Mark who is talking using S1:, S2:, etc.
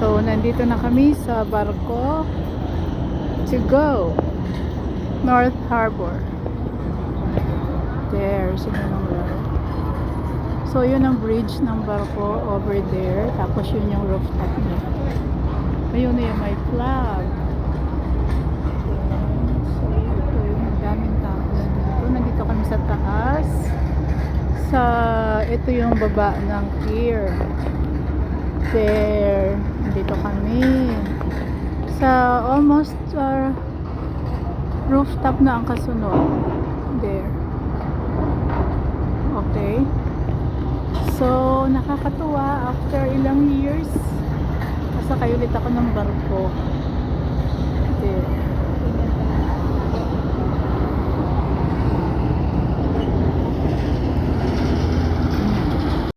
S1: So, nandito na kami sa barko to go North Harbor. There, sinunong lang. So, yun ang bridge ng barko over there. Tapos yun yung rooftop niya. Ayun na yung may flag. So, ito yung daming tao nandito. Nandito kami sa taas. Ito yung baba ng pier. There. Nandito kami. Sa almost rooftop na ang kasunod. There. Okay. So, nakakatuwa after ilang years. Kasakay ulit ako ng barko. There.